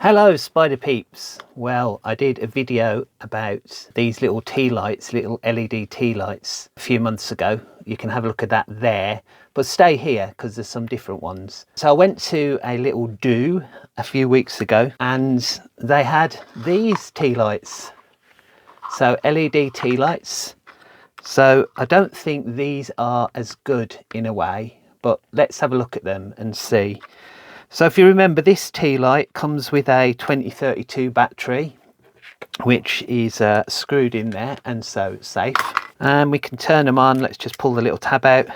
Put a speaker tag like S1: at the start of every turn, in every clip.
S1: Hello Spider Peeps. Well, I did a video about these little tea lights, little LED tea lights a few months ago. You can have a look at that there, but stay here because there's some different ones. So I went to a little do a few weeks ago and they had these tea lights. So LED tea lights. So I don't think these are as good in a way, but let's have a look at them and see. So if you remember, this tea light comes with a 2032 battery, which is screwed in there and so safe. And we can turn them on. Let's just pull the little tab out.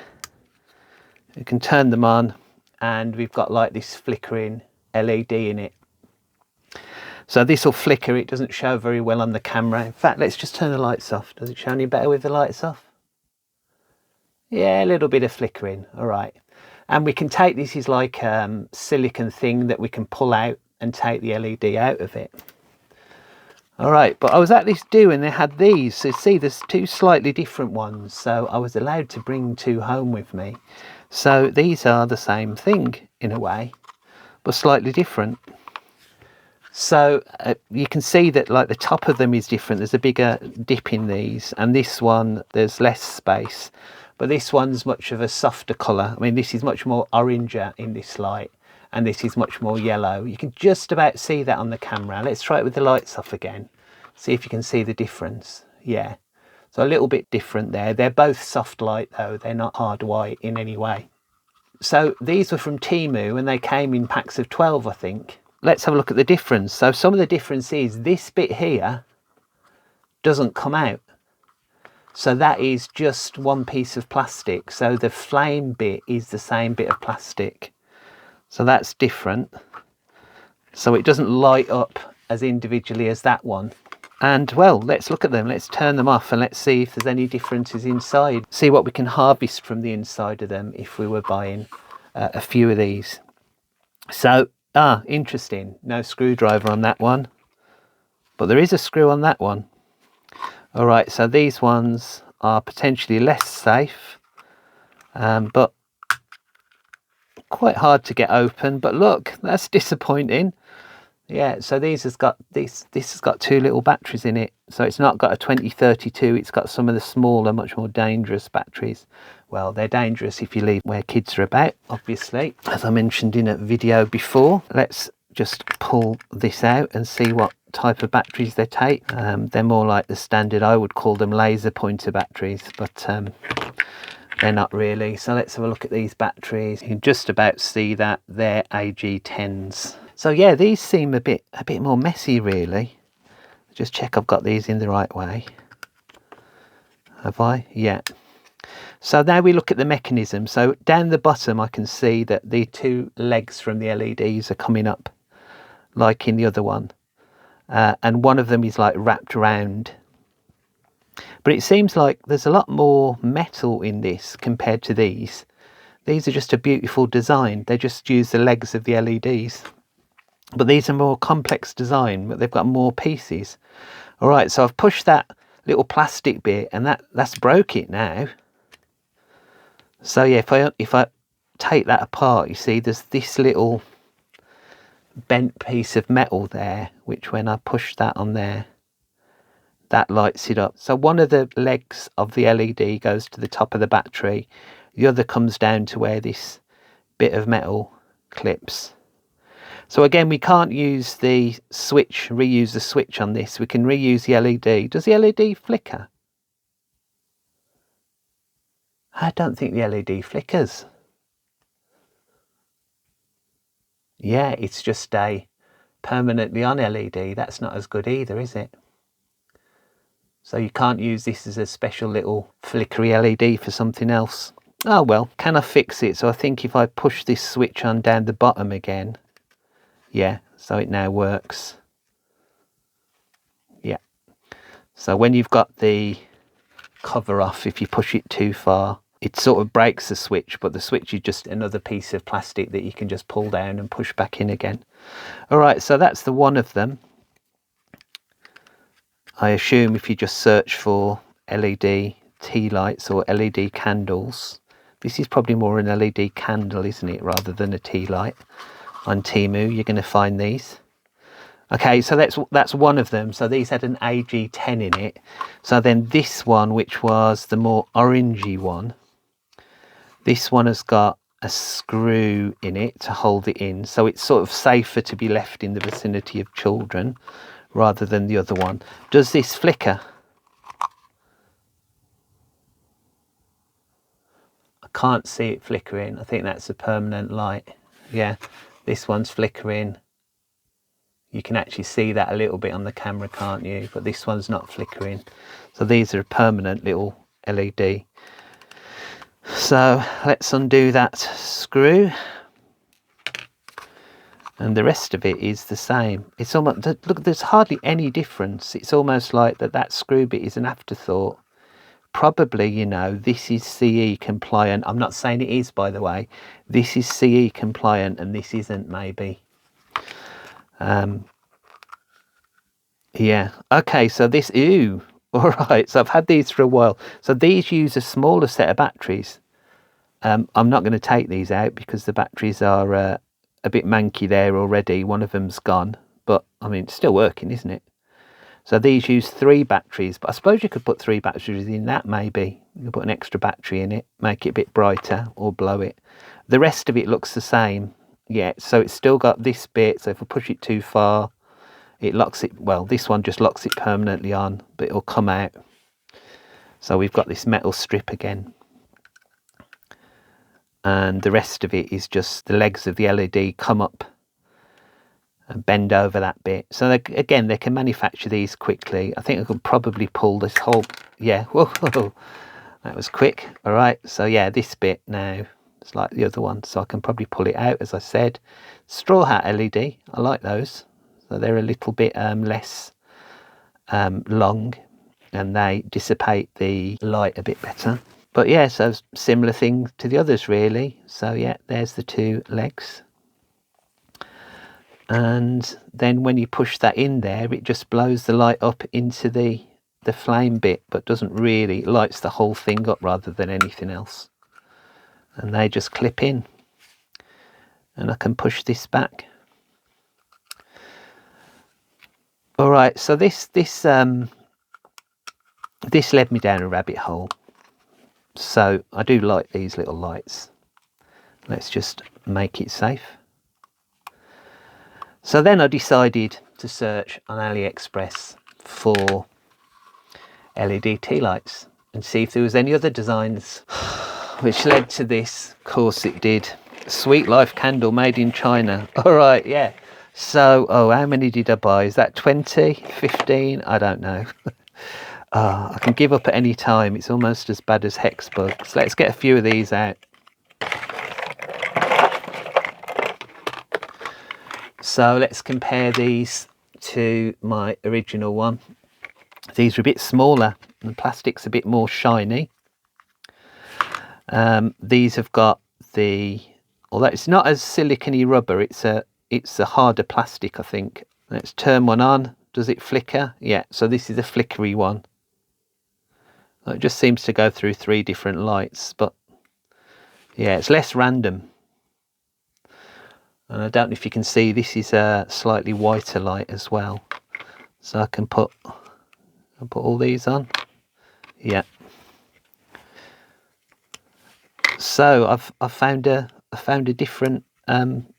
S1: We can turn them on and we've got like this flickering LED in it. So this will flicker. It doesn't show very well on the camera. In fact, let's just turn the lights off. Does it show any better with the lights off? Yeah, a little bit of flickering. All right. And we can take, this is like a silicone thing that we can pull out and take the LED out of it. All right, but I was at this do and they had these. So see, there's two slightly different ones. So I was allowed to bring two home with me. So these are the same thing in a way, but slightly different. So you can see that like the top of them is different. There's a bigger dip in these, and this one, there's less space. But this one's much of a softer colour. I mean, this is much more oranger in this light, and this is much more yellow. You can just about see that on the camera. Let's try it with the lights off again. See if you can see the difference. Yeah, so a little bit different there. They're both soft light though. They're not hard white in any way. So these were from TEMU and they came in packs of 12, I think. Let's have a look at the difference. So some of the difference is this bit here doesn't come out. So that is just one piece of plastic. So the flame bit is the same bit of plastic. So that's different. So it doesn't light up as individually as that one. And well, let's look at them. Let's turn them off and let's see if there's any differences inside. See what we can harvest from the inside of them if we were buying a few of these. So, interesting. No screwdriver on that one. But there is a screw on that one. All right, so these ones are potentially less safe, but quite hard to get open. But look, that's disappointing. Yeah, so these has got this has got two little batteries in it. So it's not got a 2032. It's got some of the smaller, much more dangerous batteries. Well, they're dangerous if you leave where kids are about, obviously, as I mentioned in a video before. Let's just pull this out and see what type of batteries they take. They're more like the standard, I would call them laser pointer batteries, but they're not really. So let's have a look at these batteries. You can just about see that they're AG10s. So yeah, these seem a bit more messy really. Just check I've got these in the right way. Have I? Yeah. So now we look at the mechanism. So down the bottom I can see that the two legs from the LEDs are coming up like in the other one. And one of them is like wrapped around. But it seems like there's a lot more metal in this compared to these. These are just a beautiful design. They just use the legs of the LEDs. But these are more complex design, but they've got more pieces. All right, so I've pushed that little plastic bit and that's broke it now. So yeah, if I take that apart, you see there's this little bent piece of metal there, which when I push that on there, that lights it up. So one of the legs of the LED goes to the top of the battery, the other comes down to where this bit of metal clips. So again, we can't use the switch, reuse the switch on this. We can reuse the LED. Does the LED flicker? I don't think the LED flickers. Yeah, it's just a permanently on LED. That's not as good either, is it? So you can't use this as a special little flickery LED for something else. Oh well, can I fix it? So I think if I push this switch on down the bottom again, yeah, so it now works. Yeah. So when you've got the cover off, if you push it too far, it sort of breaks the switch, but the switch is just another piece of plastic that you can just pull down and push back in again. All right, so that's the one of them. I assume if you just search for LED tea lights or LED candles, this is probably more an LED candle, isn't it, rather than a tea light. On TEMU, you're going to find these. Okay, so that's one of them. So these had an AG10 in it. So then this one, which was the more orangey one, this one has got a screw in it to hold it in. So it's sort of safer to be left in the vicinity of children rather than the other one. Does this flicker? I can't see it flickering. I think that's a permanent light. Yeah, this one's flickering. You can actually see that a little bit on the camera, can't you? But this one's not flickering. So these are a permanent little LED. So let's undo that screw. And the rest of it is the same. It's almost, look, there's hardly any difference. It's almost like that screw bit is an afterthought. Probably, you know, this is CE compliant. I'm not saying it is, by the way. This is CE compliant and this isn't, maybe. Yeah, okay, so this, ooh, all right, so I've had these for a while. So these use a smaller set of batteries. I'm not going to take these out because the batteries are a bit manky there already. One of them's gone, but I mean, it's still working, isn't it? So these use 3 batteries, but I suppose you could put 3 batteries in that, maybe. You could put an extra battery in it, make it a bit brighter, or blow it. The rest of it looks the same. Yeah, so it's still got this bit, so if I push it too far, it locks it, well, this one just locks it permanently on, but it'll come out. So we've got this metal strip again. And the rest of it is just the legs of the LED come up and bend over that bit. So again, they can manufacture these quickly. I think I could probably pull this whole, yeah, whoa, that was quick. All right, so yeah, this bit now, it's like the other one, so I can probably pull it out, as I said. Straw hat LED, I like those. So they're a little bit less long and they dissipate the light a bit better. But yeah, so similar thing to the others really. So yeah, there's the 2 legs. And then when you push that in there, it just blows the light up into the flame bit, but doesn't really, it lights the whole thing up rather than anything else. And they just clip in. And I can push this back. All right, so this led me down a rabbit hole. So I do like these little lights. Let's just make it safe. So then I decided to search on AliExpress for LED tea lights and see if there was any other designs, which led to this. Of course it did. Sweet Life candle made in China. All right, yeah. So, oh, how many did I buy? Is that 20, 15? I don't know. I can give up at any time. It's almost as bad as hex bugs. Let's get a few of these out. So let's compare these to my original one. These are a bit smaller and the plastic's a bit more shiny. These have got the, although it's not as silicone-y rubber, it's a harder plastic, I think. Let's turn one on. Does it flicker? Yeah, so this is a flickery one. It just seems to go through 3 different lights, but yeah, it's less random. And I don't know if you can see, this is a slightly whiter light as well. So I can put all these on. Yeah. So I've found a different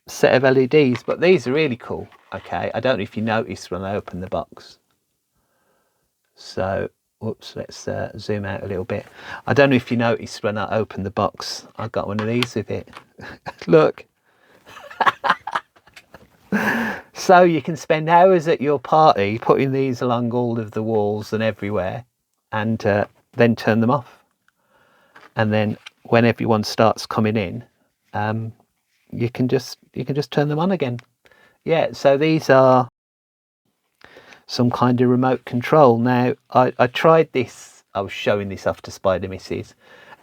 S1: set of LEDs, but these are really cool. Okay, I don't know if you noticed when I opened the box. So, whoops, let's zoom out a little bit. I don't know if you noticed when I opened the box, I got one of these with it. Look. So you can spend hours at your party putting these along all of the walls and everywhere, and then turn them off. And then when everyone starts coming in, you can just turn them on again. Yeah, so these are some kind of remote control. Now I tried this, I was showing this off to Spider Misses,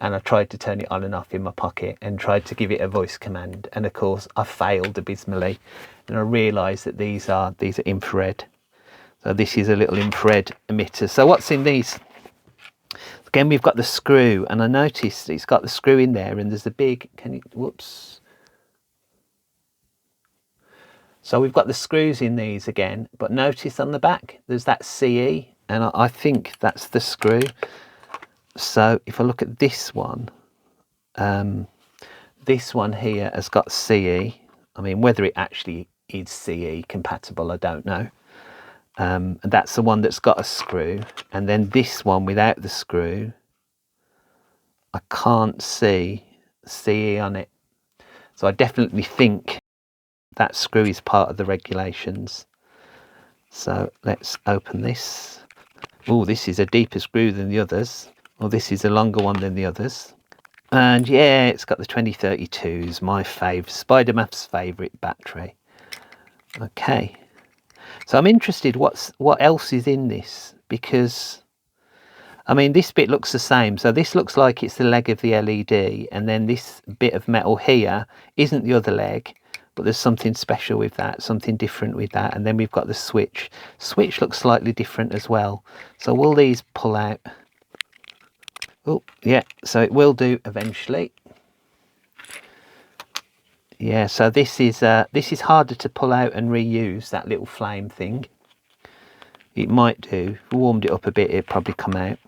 S1: and I tried to turn it on and off in my pocket and tried to give it a voice command, and of course I failed abysmally, and I realized that these are infrared. So this is a little infrared emitter. So what's in these? Again, we've got the screw, and I noticed it's got the screw in there, and there's a big, whoops. So we've got the screws in these again, but notice on the back there's that CE, and I think that's the screw. So if I look at this one here has got CE. I mean, whether it actually is CE compatible, I don't know. And that's the one that's got a screw, and then this one without the screw, I can't see CE on it. So I definitely think that screw is part of the regulations. So let's open this. Oh, this is a deeper screw than the others. Well, this is a longer one than the others. And yeah, it's got the 2032s, my Spidermaf's favourite battery. Okay, so I'm interested what else is in this, because I mean this bit looks the same. So this looks like it's the leg of the LED, and then this bit of metal here isn't the other leg, but there's something special with that, something different with that. And then we've got the switch. Switch looks slightly different as well. So will these pull out? Oh yeah, so it will do eventually. Yeah, so this is harder to pull out and reuse, that little flame thing. It might do. If we warmed it up a bit, it'd probably come out.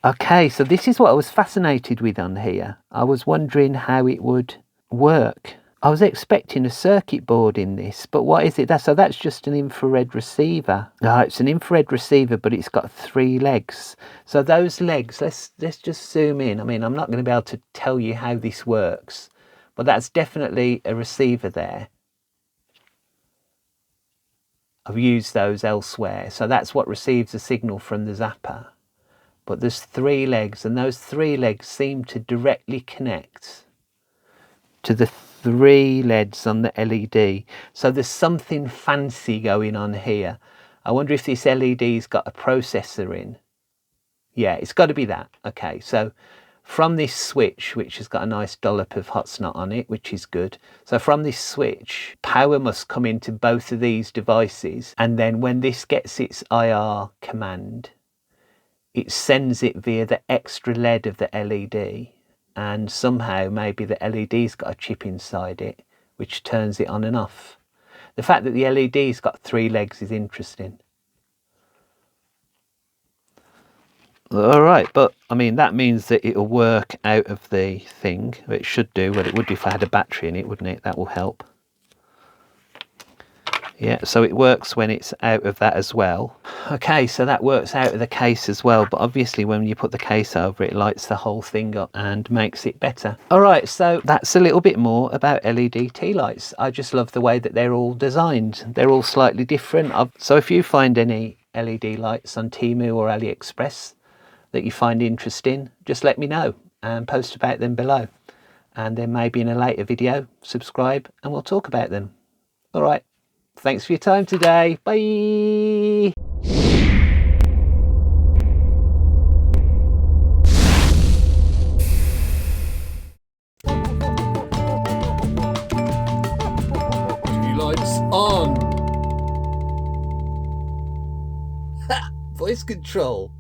S1: Okay, so this is what I was fascinated with on here. I was wondering how it would work. I was expecting a circuit board in this, but what is it? So that's just an infrared receiver. No, it's an infrared receiver, but it's got 3 legs. So those legs, let's just zoom in. I mean, I'm not going to be able to tell you how this works, but that's definitely a receiver there. I've used those elsewhere. So that's what receives the signal from the zapper. But there's 3 legs, and those 3 legs seem to directly connect to the 3 LEDs on the LED. So there's something fancy going on here. I wonder if this LED's got a processor in. Yeah, it's got to be that. Okay, so from this switch, which has got a nice dollop of hot snot on it, which is good. So from this switch, power must come into both of these devices. And then when this gets its IR command, it sends it via the extra LED of the LED. And somehow maybe the LED's got a chip inside it, which turns it on and off. The fact that the LED's got 3 legs is interesting. All right, but I mean, that means that it'll work out of the thing. It should do. Well, it would do if I had a battery in it, wouldn't it? That will help. Yeah, so it works when it's out of that as well. Okay, so that works out of the case as well, but obviously when you put the case over it, lights the whole thing up and makes it better. All right, so that's a little bit more about LED tea lights. I just love the way that they're all designed. They're all slightly different. So if you find any LED lights on TEMU or AliExpress that you find interesting, just let me know and post about them below. And then maybe in a later video, subscribe and we'll talk about them. All right. Thanks for your time today. Bye.
S2: Tealights on. Ha! Voice control.